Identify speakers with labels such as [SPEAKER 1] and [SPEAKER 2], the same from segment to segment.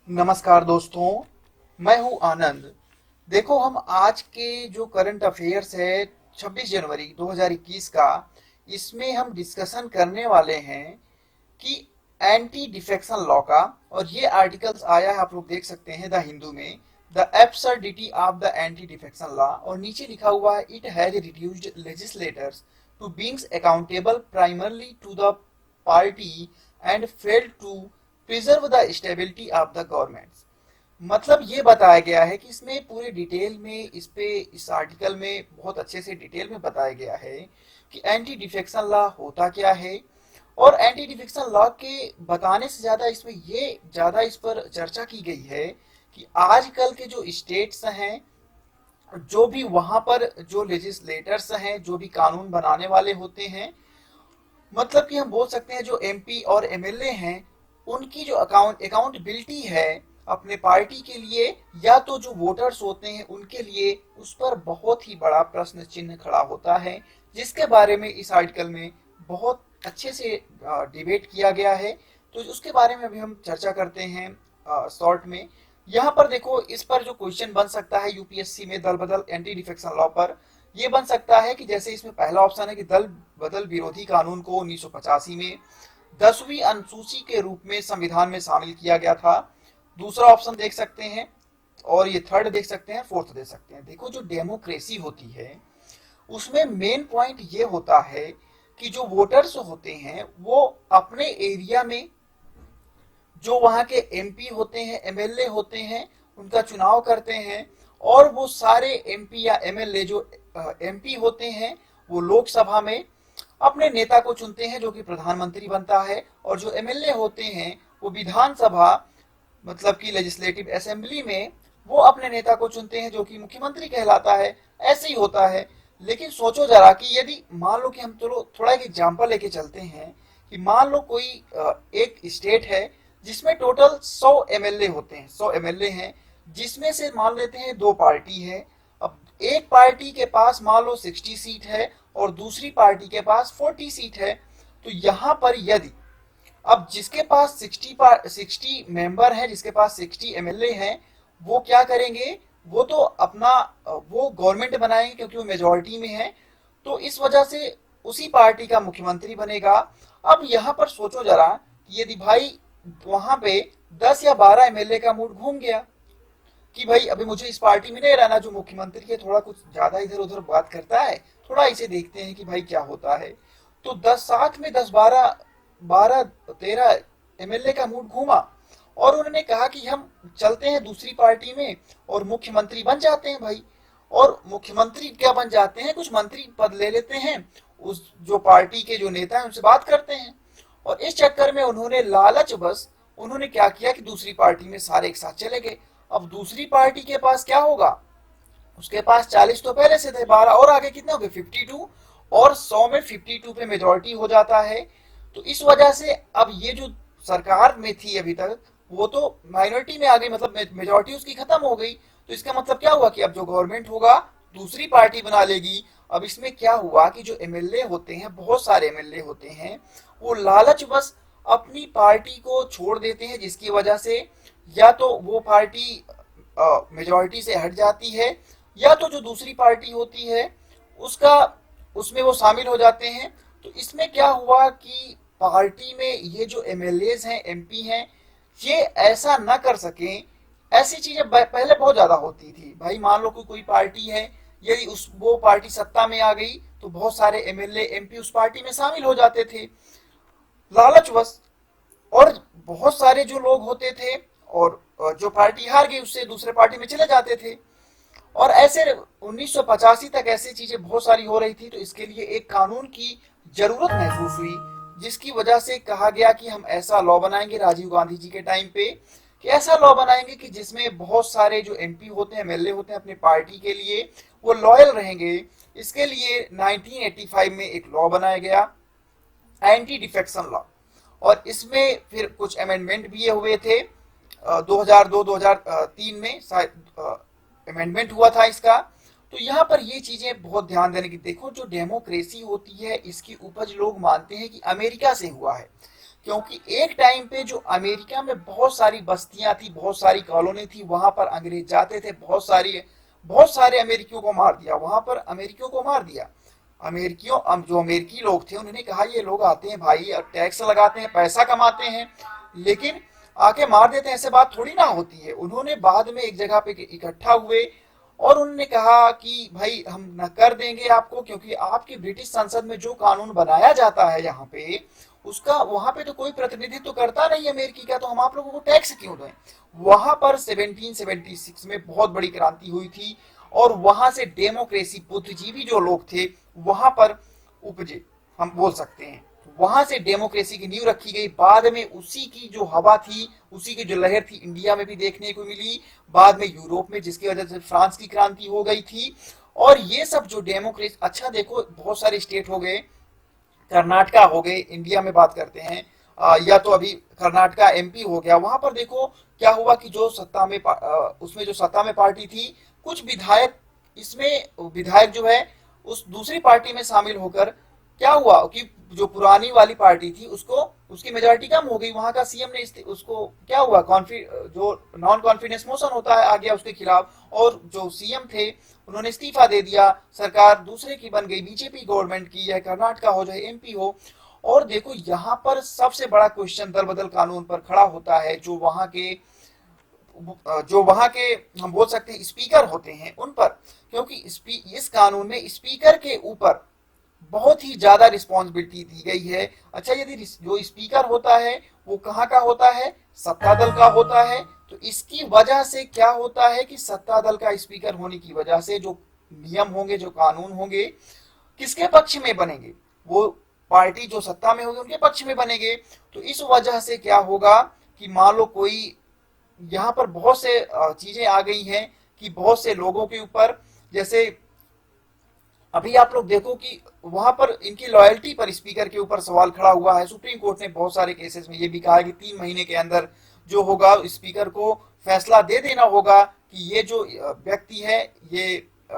[SPEAKER 1] नमस्कार दोस्तों, मैं हूं आनंद। देखो, हम आज के जो करंट अफेयर्स है 26 जनवरी 2021 का, इसमें हम डिस्कशन करने वाले हैं कि एंटी डिफेक्शन लॉ का। और ये आर्टिकल्स आया है, आप लोग देख सकते हैं, द हिंदू में, the absurdity of the anti defection law. और नीचे लिखा हुआ है, it has reduced legislators to being accountable primarily to the party and failed to preserve the stability of the government. मतलब ये बताया गया है कि इसमें पूरे डिटेल में इस आर्टिकल में बहुत अच्छे से डिटेल में बताया गया है कि एंटी डिफेक्शन लॉ होता क्या है। और एंटी डिफेक्शन लॉ के बताने से ज्यादा इसमें ये ज्यादा इस पर चर्चा की गई है कि आजकल के जो स्टेट्स हैं, जो भी वहां पर जो लेजिस्लेटर्स हैं, जो भी कानून बनाने वाले होते हैं, मतलब कि हम बोल सकते हैं जो एमपी और एमएलए हैं, उनकी जो अकाउंटेबिलिटी है अपने पार्टी के लिए या तो जो वोटर्स होते हैं उनके लिए, उस पर बहुत ही बड़ा प्रश्न चिन्ह खड़ा होता है, जिसके बारे में इस आर्टिकल में बहुत अच्छे से डिबेट किया गया है। तो उसके बारे में अभी हम चर्चा करते हैं शॉर्ट में। यहाँ पर देखो, इस पर जो क्वेश्चन बन सकता है यूपीएससी में दल बदल एंटी डिफेक्शन लॉ पर, ये बन सकता है कि जैसे इसमें पहला ऑप्शन है कि दल बदल विरोधी कानून को 1985 में 10वीं अनुसूची के रूप में संविधान में शामिल किया गया था। दूसरा ऑप्शन देख सकते हैं, और ये थर्ड देख सकते हैं, फोर्थ देख सकते हैं। देखो, जो डेमोक्रेसी होती है उसमें मेन पॉइंट ये होता है कि जो वोटर्स होते हैं वो अपने एरिया में जो वहां के एमपी होते हैं, एमएलए होते हैं, उनका चुनाव करते हैं। और वो सारे एमपी या एमएलए जो एमपी होते हैं, वो लोकसभा में अपने नेता को चुनते हैं जो कि प्रधानमंत्री बनता है। और जो एमएलए होते हैं वो विधानसभा, मतलब कि लेजिस्लेटिव असेंबली में, वो अपने नेता को चुनते हैं जो कि मुख्यमंत्री कहलाता है। ऐसे ही होता है। लेकिन सोचो जरा कि यदि मान लो कि हम चलो थोड़ा एक एग्जांपल लेके चलते हैं कि मान लो कोई एक स्टेट है जिसमें टोटल 100 एमएलए होते हैं, 100 एमएलए हैं, जिसमें से मान लेते हैं दो पार्टी है। अब एक पार्टी के पास मान लो 60 सीट है और दूसरी पार्टी के पास 40 सीट है। तो यहां पर यदि अब जिसके पास 60 मेंबर है, जिसके पास 60 एमएलए हैं, वो क्या करेंगे, वो तो अपना वो गवर्नमेंट बनाएंगे क्योंकि वो मेजोरिटी में है। तो इस वजह से उसी पार्टी का मुख्यमंत्री बनेगा। अब यहाँ पर सोचो जरा कि यदि भाई वहां पे 10 या 12 एमएलए का मूड घूम गया कि भाई अभी मुझे इस पार्टी में नहीं रहना, जो मुख्यमंत्री है थोड़ा कुछ ज्यादा इधर उधर बात करता है, थोड़ा इसे देखते हैं कि भाई क्या होता है। तो 10 साथ में 10 12 12 13 एमएलए का मूड घूमा और उन्होंने कहा कि हम चलते हैं दूसरी पार्टी में और मुख्यमंत्री बन जाते हैं भाई। और मुख्यमंत्री क्या बन जाते हैं, कुछ मंत्री पद ले लेते हैं, उस जो पार्टी के जो नेता हैं उनसे बात करते हैं। और इस चक्कर में उन्होंने लालच बस उन्होंने क्या किया कि दूसरी पार्टी में सारे एक साथ चले गए। अब दूसरी पार्टी के पास क्या होगा, उसके पास 40 तो पहले से थे, 12 और आगे कितने हो गए 52, और 100 में 52 पे मेजोरिटी हो जाता है। तो इस वजह से अब ये जो सरकार में थी अभी तक, वो तो माइनॉरिटी में आ गई, मतलब मेजोरिटी उसकी खत्म हो गई। तो इसका मतलब क्या हुआ कि अब जो गवर्नमेंट होगा दूसरी पार्टी बना लेगी। अब इसमें क्या हुआ कि जो एमएलए होते हैं, बहुत सारे एमएलए होते हैं, वो लालच बस अपनी पार्टी को छोड़ देते हैं, जिसकी वजह से या तो वो पार्टी मेजोरिटी से हट जाती है, या तो जो दूसरी पार्टी होती है उसका उसमें वो शामिल हो जाते हैं। तो इसमें क्या हुआ कि पार्टी में ये जो एमएलए हैं, एमपी हैं, ये ऐसा ना कर सकें। ऐसी चीजें पहले बहुत ज्यादा होती थी भाई। मान लो कोई पार्टी है, यदि उस वो पार्टी सत्ता में आ गई तो बहुत सारे एमएलए एमपी उस पार्टी में शामिल हो जाते थे, लालचवश। और बहुत सारे जो लोग होते थे और जो पार्टी हार गई उससे दूसरे पार्टी में चले जाते थे। और ऐसे 1985 तक ऐसी चीजें बहुत सारी हो रही थी। तो इसके लिए एक कानून की जरूरत महसूस हुई, जिसकी वजह से कहा गया कि हम ऐसा लॉ बनाएंगे राजीव गांधी जी के टाइम पे, कि ऐसा लॉ बनाएंगे कि जिसमें बहुत सारे जो एमपी होते हैं, एमएलए होते हैं, अपने पार्टी के लिए वो लॉयल रहेंगे। इसके लिए 1985 में एक लॉ बनाया गया, एंटी डिफेक्शन लॉ। और इसमें फिर कुछ अमेंडमेंट भी ये हुए थे, 2002-2003 में शायद अमेंडमेंट हुआ था इसका। तो यहाँ पर ये चीजें बहुत ध्यान देने की, देखो जो डेमोक्रेसी होती है इसकी उपज लोग मानते हैं कि अमेरिका से हुआ है, क्योंकि एक टाइम पे जो अमेरिका में बहुत सारी बस्तियां थी, बहुत सारी कॉलोनी थी, वहां पर अंग्रेज जाते थे, बहुत सारे अमेरिकियों को मार दिया, वहां पर अमेरिकियों को मार दिया। अमेरिकियों जो अमेरिकी लोग थे उन्होंने कहा ये लोग आते हैं भाई और टैक्स लगाते हैं, पैसा कमाते हैं, लेकिन आके मार देते हैं, ऐसे बात थोड़ी ना होती है। उन्होंने बाद में एक जगह पे इकट्ठा हुए और उन्होंने कहा कि भाई हम न कर देंगे आपको, क्योंकि आपकी ब्रिटिश संसद में जो कानून बनाया जाता है यहाँ पे, उसका वहां पे तो कोई प्रतिनिधित्व तो करता नहीं अमेरिकी का, तो हम आप लोगों को टैक्स क्यों दें। वहां पर 1776 में बहुत बड़ी क्रांति हुई थी और वहां से डेमोक्रेसी, बुद्धिजीवी जो लोग थे वहां पर उपजे, हम बोल सकते हैं, वहां से डेमोक्रेसी की नींव रखी गई। बाद में उसी की जो हवा थी, उसी की जो लहर थी, इंडिया में भी देखने को मिली, बाद में यूरोप में, जिसकी वजह से फ्रांस की क्रांति हो गई थी। और ये सब जो डेमोक्रेसी, अच्छा देखो बहुत सारे स्टेट हो गए, कर्नाटका हो गए, इंडिया में बात करते हैं, या तो अभी कर्नाटका एमपी हो गया, वहां पर देखो क्या हुआ कि जो सत्ता में उसमें जो सत्ता में पार्टी थी, कुछ विधायक, इसमें विधायक जो है उस दूसरी पार्टी में शामिल होकर क्या हुआ कि जो पुरानी वाली पार्टी थी उसको, उसकी मेजोरिटी कम हो गई, वहां का सीएम ने उसको क्या हुआ, जो नॉन कॉन्फिडेंस मोशन होता है आ गया उसके खिलाफ, और जो सीएम थे उन्होंने इस्तीफा दे दिया, सरकार दूसरे की बन गई, बीजेपी गवर्नमेंट की, है कर्नाटका हो चाहे एमपी हो। और देखो यहाँ पर सबसे बड़ा क्वेश्चन दल बदल कानून पर खड़ा होता है, जो वहां के हम बोल सकते हैं स्पीकर होते हैं उन पर, क्योंकि इस कानून में स्पीकर के ऊपर बहुत ही ज्यादा रिस्पॉन्सिबिलिटी दी गई है। अच्छा, यदि जो स्पीकर होता है वो कहाँ का होता है, सत्ता दल का होता है, तो इसकी वजह से क्या होता है कि सत्ता दल का स्पीकर होने की वजह से जो नियम होंगे, जो कानून होंगे, किसके पक्ष में बनेंगे, वो पार्टी जो सत्ता में होगी उनके पक्ष में बनेंगे। तो इस वजह से क्या होगा कि मान लो कोई, यहाँ पर बहुत से चीजें आ गई हैं कि बहुत से लोगों के ऊपर, जैसे अभी आप लोग देखो कि वहां पर इनकी लॉयल्टी पर स्पीकर के ऊपर सवाल खड़ा हुआ है। सुप्रीम कोर्ट ने बहुत सारे केसेस में ये भी कहा है कि 3 महीने के अंदर जो होगा स्पीकर को फैसला दे देना होगा कि ये जो व्यक्ति है ये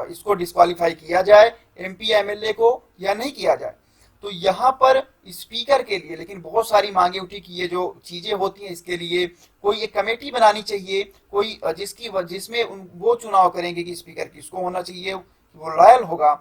[SPEAKER 1] इसको डिस्क्वालीफाई किया जाए, एमपी एमएलए को, या नहीं किया जाए। तो यहाँ पर स्पीकर के लिए लेकिन बहुत सारी मांगे उठी कि ये जो चीजें होती हैं इसके लिए कोई एक कमेटी बनानी चाहिए, कोई जिसमें वो चुनाव करेंगे कि स्पीकर किसको होना चाहिए, वो लॉयल होगा।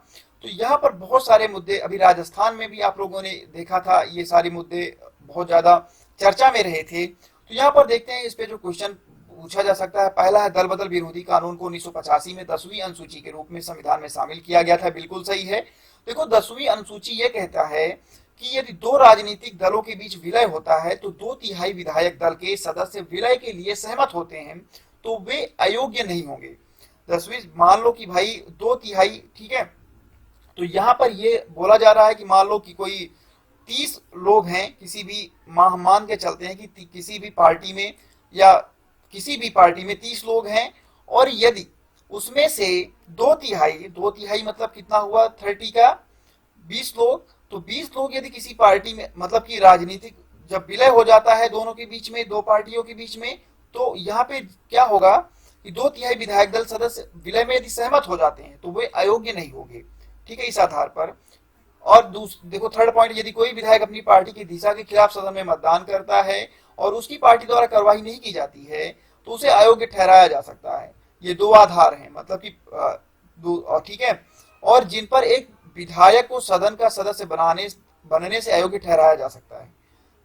[SPEAKER 1] तो यहाँ पर बहुत सारे मुद्दे, अभी राजस्थान में भी आप लोगों ने देखा था, ये सारे मुद्दे बहुत ज्यादा चर्चा में रहे थे। तो यहाँ पर देखते हैं इस पे जो क्वेश्चन पूछा जा सकता है। पहला है, दल बदल विरोधी कानून को 1985 में 10वीं अनुसूची के रूप में संविधान में शामिल किया गया था। बिल्कुल सही है। देखो 10वीं अनुसूची ये कहता है कि यदि दो राजनीतिक दलों के बीच विलय होता है तो 2/3 विधायक दल के सदस्य विलय के लिए सहमत होते हैं तो वे अयोग्य नहीं होंगे। 10वीं, मान लो कि भाई 2/3, ठीक है, तो यहाँ पर ये बोला जा रहा है कि मान लो कि कोई 30 लोग हैं, किसी भी मान के चलते हैं कि किसी भी पार्टी में, या किसी भी पार्टी में 30 लोग हैं, और यदि उसमें से 2/3 मतलब कितना हुआ, 30 का 20 लोग, तो 20 लोग यदि किसी पार्टी में, मतलब कि राजनीतिक जब विलय हो जाता है दोनों के बीच में, दो पार्टियों के बीच में, तो यहाँ पे क्या होगा कि 2/3 विधायक दल सदस्य विलय में यदि सहमत हो जाते हैं तो वे अयोग्य नहीं होंगे। ठीक है, इस आधार पर। और देखो थर्ड पॉइंट, यदि कोई विधायक अपनी पार्टी की दिशा के खिलाफ सदन में मतदान करता है और उसकी पार्टी द्वारा कार्रवाई नहीं की जाती है तो उसे अयोग्य ठहराया जा सकता है। ये दो आधार हैं, मतलब कि ठीक है, और जिन पर एक विधायक को सदन का सदस्य बनने से अयोग्य ठहराया जा सकता है।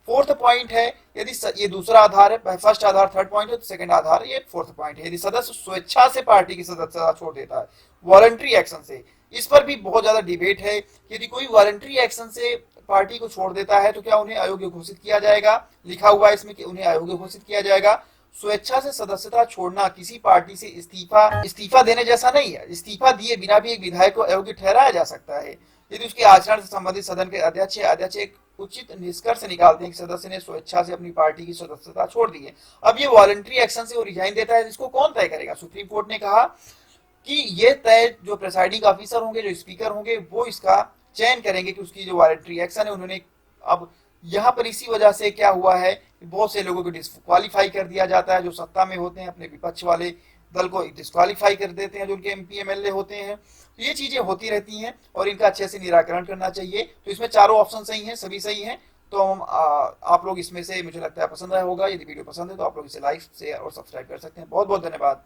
[SPEAKER 1] फोर्थ पॉइंट है, यदि ये दूसरा आधार है, फर्स्ट आधार थर्ड पॉइंट है, तो सेकंड आधार ये फोर्थ पॉइंट है, यदि सदस्य स्वेच्छा से पार्टी की सदस्यता छोड़ देता है, वॉलंटरी एक्शन से। इस पर भी बहुत ज्यादा डिबेट है, यदि कोई वॉलंटरी एक्शन से पार्टी को छोड़ देता है तो क्या उन्हें अयोग्य घोषित किया जाएगा। लिखा हुआ है इसमें कि उन्हें अयोग्य घोषित किया जाएगा। स्वेच्छा से सदस्यता छोड़ना किसी पार्टी से इस्तीफा देने जैसा नहीं है। इस्तीफा दिए बिना भी एक विधायक को अयोग्य ठहराया जा सकता है यदि उसके आचरण से संबंधित सदन के अध्यक्ष एक उचित निष्कर्ष निकालते हैं कि सदस्य ने स्वेच्छा से अपनी पार्टी की सदस्यता छोड़ दी है। अब ये वॉलंटरी एक्शन से वो रिजाइन देता है, इसको कौन तय करेगा। सुप्रीम कोर्ट ने कहा कि ये तय जो प्रेसाइडिंग ऑफिसर होंगे, जो स्पीकर होंगे, वो इसका चयन करेंगे कि उसकी जो वॉलंटरी एक्शन है उन्होंने। अब यहाँ पर इसी वजह से क्या हुआ है कि बहुत से लोगों को डिस्क्वालीफाई कर दिया जाता है, जो सत्ता में होते हैं अपने विपक्ष वाले दल को डिस्क्वालीफाई कर देते हैं, जो उनके एमपी एमएलए होते हैं। तो ये चीजें होती रहती हैं और इनका अच्छे से निराकरण करना चाहिए। तो इसमें चारों ऑप्शन सही हैं, सभी सही हैं। तो आप लोग इसमें से मुझे लगता है पसंद आया होगा। यदि वीडियो पसंद है तो आप लोग इसे लाइक शेयर और सब्सक्राइब कर सकते हैं। बहुत बहुत धन्यवाद।